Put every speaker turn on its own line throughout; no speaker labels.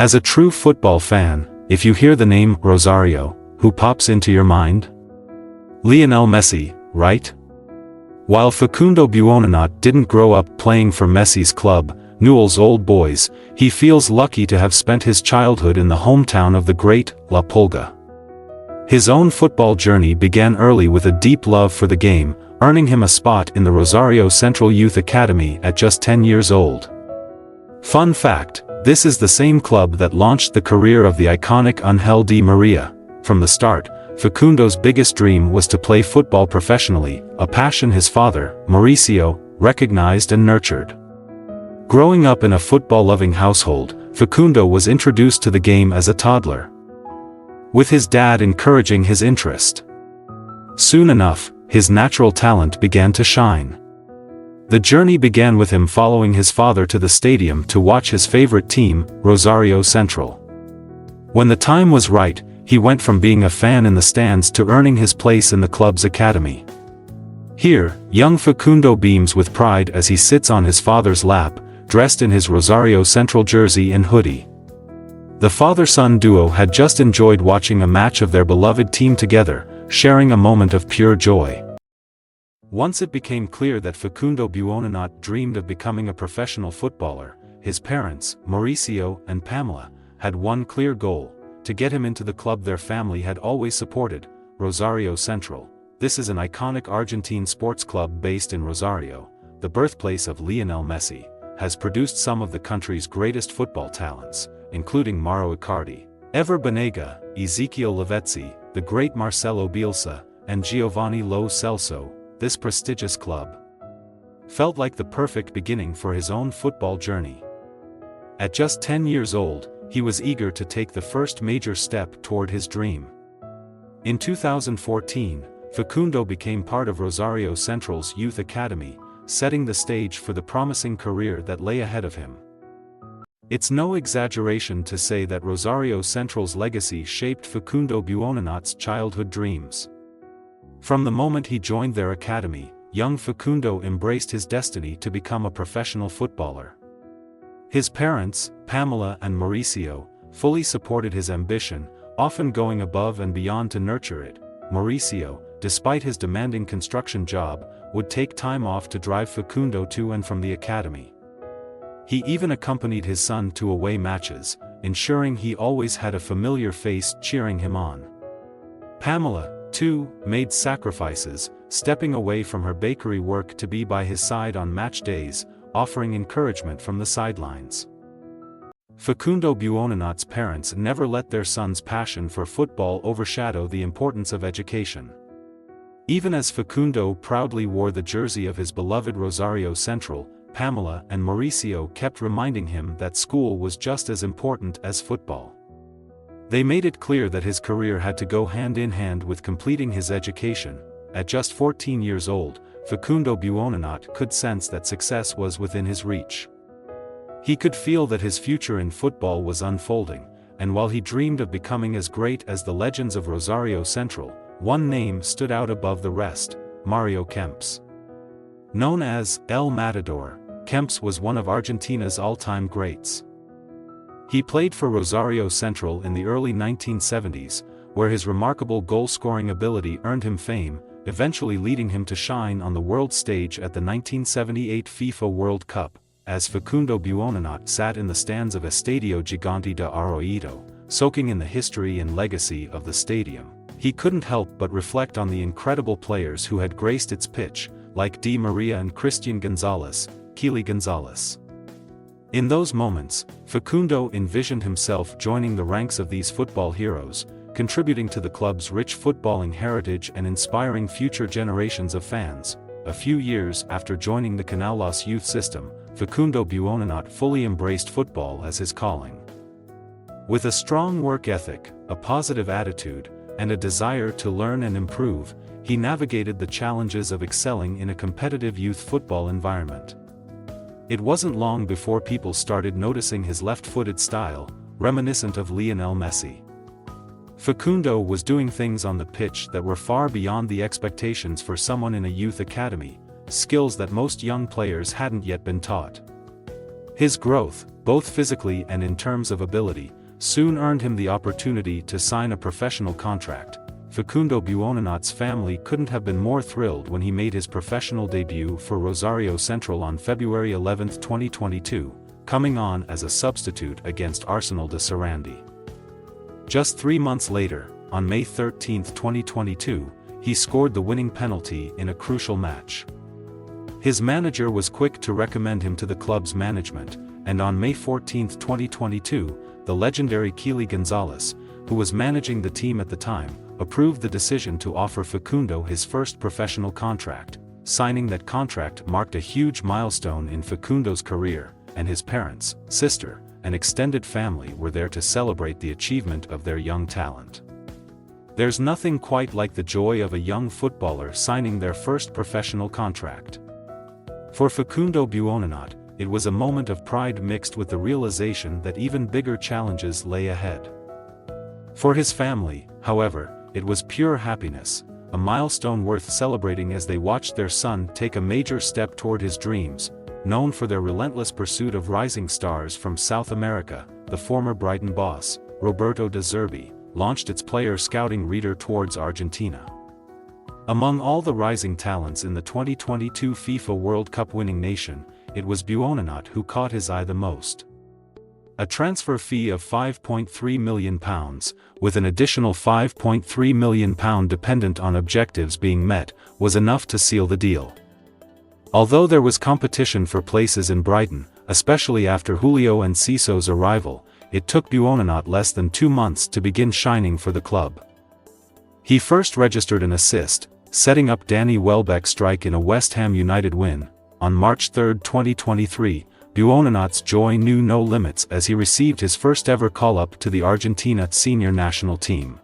As a true football fan, if you hear the name Rosario, who pops into your mind? Lionel Messi, right? While Facundo Buonanotte didn't grow up playing for Messi's club, Newell's Old Boys, he feels lucky to have spent his childhood in the hometown of the great La Pulga. His own football journey began early with a deep love for the game, earning him a spot in the Rosario Central Youth Academy at just 10 years old. Fun fact, this is the same club that launched the career of the iconic Ángel Di María. From the start, Facundo's biggest dream was to play football professionally, a passion his father, Mauricio, recognized and nurtured. Growing up in a football-loving household, Facundo was introduced to the game as a toddler, with his dad encouraging his interest. Soon enough, his natural talent began to shine. The journey began with him following his father to the stadium to watch his favorite team, Rosario Central. When the time was right, he went from being a fan in the stands to earning his place in the club's academy. Here, young Facundo beams with pride as he sits on his father's lap, dressed in his Rosario Central jersey and hoodie. The father-son duo had just enjoyed watching a match of their beloved team together, sharing a moment of pure joy. Once it became clear that Facundo Buonanotte dreamed of becoming a professional footballer, his parents, Mauricio and Pamela, had one clear goal: to get him into the club their family had always supported, Rosario Central. This is an iconic Argentine sports club based in Rosario, the birthplace of Lionel Messi, has produced some of the country's greatest football talents, including Mauro Icardi, Ever Banega, Ezequiel Lavezzi, the great Marcelo Bielsa, and Giovanni Lo Celso. This prestigious club felt like the perfect beginning for his own football journey. At just 10 years old, he was eager to take the first major step toward his dream. In 2014, Facundo became part of Rosario Central's Youth Academy, setting the stage for the promising career that lay ahead of him. It's no exaggeration to say that Rosario Central's legacy shaped Facundo Buonanotte's childhood dreams. From the moment he joined their academy, young Facundo embraced his destiny to become a professional footballer. His parents, Pamela and Mauricio, fully supported his ambition, often going above and beyond to nurture it. Mauricio, despite his demanding construction job, would take time off to drive Facundo to and from the academy. He even accompanied his son to away matches, ensuring he always had a familiar face cheering him on. Pamela, too, made sacrifices, stepping away from her bakery work to be by his side on match days, offering encouragement from the sidelines. Facundo Buonanotte's parents never let their son's passion for football overshadow the importance of education. Even as Facundo proudly wore the jersey of his beloved Rosario Central, Pamela and Mauricio kept reminding him that school was just as important as football. They made it clear that his career had to go hand in hand with completing his education. At just 14 years old, Facundo Buonanotte could sense that success was within his reach. He could feel that his future in football was unfolding, and while he dreamed of becoming as great as the legends of Rosario Central, one name stood out above the rest: Mario Kempes. Known as El Matador, Kempes was one of Argentina's all-time greats. He played for Rosario Central in the early 1970s, where his remarkable goal-scoring ability earned him fame, eventually leading him to shine on the world stage at the 1978 FIFA World Cup. As Facundo Buonanotte sat in the stands of Estadio Gigante de Arroyo, soaking in the history and legacy of the stadium, he couldn't help but reflect on the incredible players who had graced its pitch, like Di Maria and Christian Gonzalez, Keely Gonzalez. In those moments, Facundo envisioned himself joining the ranks of these football heroes, contributing to the club's rich footballing heritage and inspiring future generations of fans. A few years after joining the Canales youth system, Facundo Buonanotte fully embraced football as his calling. With a strong work ethic, a positive attitude, and a desire to learn and improve, he navigated the challenges of excelling in a competitive youth football environment. It wasn't long before people started noticing his left-footed style, reminiscent of Lionel Messi. Facundo was doing things on the pitch that were far beyond the expectations for someone in a youth academy, skills that most young players hadn't yet been taught. His growth, both physically and in terms of ability, soon earned him the opportunity to sign a professional contract. Facundo Buonanotte's family couldn't have been more thrilled when he made his professional debut for Rosario Central on February 11, 2022, coming on as a substitute against Arsenal de Sarandi. Just 3 months later, on May 13, 2022, he scored the winning penalty in a crucial match. His manager was quick to recommend him to the club's management, and on May 14, 2022, the legendary Keely Gonzalez, who was managing the team at the time, approved the decision to offer Facundo his first professional contract. Signing that contract marked a huge milestone in Facundo's career, and his parents, sister, and extended family were there to celebrate the achievement of their young talent. There's nothing quite like the joy of a young footballer signing their first professional contract. For Facundo Buonanotte, it was a moment of pride mixed with the realization that even bigger challenges lay ahead. For his family, however, it was pure happiness, a milestone worth celebrating as they watched their son take a major step toward his dreams. Known for their relentless pursuit of rising stars from South America, the former Brighton boss, Roberto De Zerbi, launched its player scouting reader towards Argentina. Among all the rising talents in the 2022 FIFA World Cup winning nation, it was Buonanotte who caught his eye the most. A transfer fee of £5.3 million, with an additional £5.3 million dependent on objectives being met, was enough to seal the deal. Although there was competition for places in Brighton, especially after Julio and Cisso's arrival, it took Buonanotte less than 2 months to begin shining for the club. He first registered an assist, setting up Danny Welbeck's strike in a West Ham United win. On March 3, 2023, Buonanotte's joy knew no limits as he received his first ever call-up to the Argentina senior national team.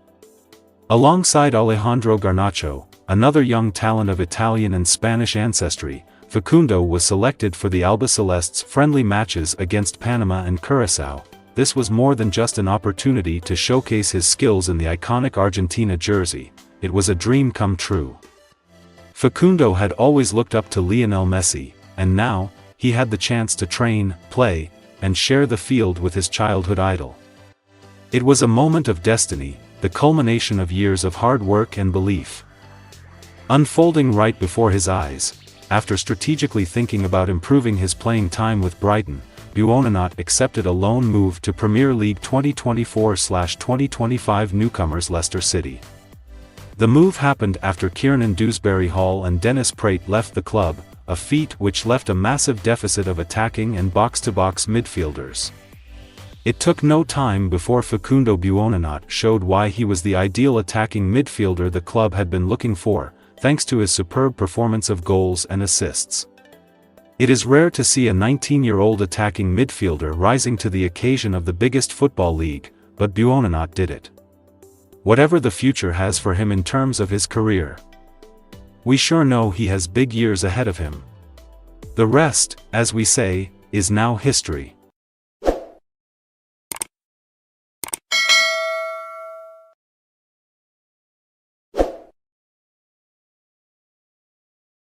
Alongside Alejandro Garnacho, another young talent of Italian and Spanish ancestry, Facundo was selected for the Albicelestes' friendly matches against Panama and Curaçao. This was more than just an opportunity to showcase his skills in the iconic Argentina jersey, it was a dream come true. Facundo had always looked up to Lionel Messi, and now, he had the chance to train, play, and share the field with his childhood idol. It was a moment of destiny, the culmination of years of hard work and belief. Unfolding right before his eyes, after strategically thinking about improving his playing time with Brighton, Buonanotte accepted a loan move to Premier League 2024/2025 newcomers Leicester City. The move happened after Kiernan Dewsbury-Hall and Dennis Praet left the club, a feat which left a massive deficit of attacking and box-to-box midfielders. It took no time before Facundo Buonanotte showed why he was the ideal attacking midfielder the club had been looking for, thanks to his superb performance of goals and assists. It is rare to see a 19-year-old attacking midfielder rising to the occasion of the biggest football league, but Buonanotte did it. Whatever the future has for him in terms of his career, we sure know he has big years ahead of him. The rest, as we say, is now history.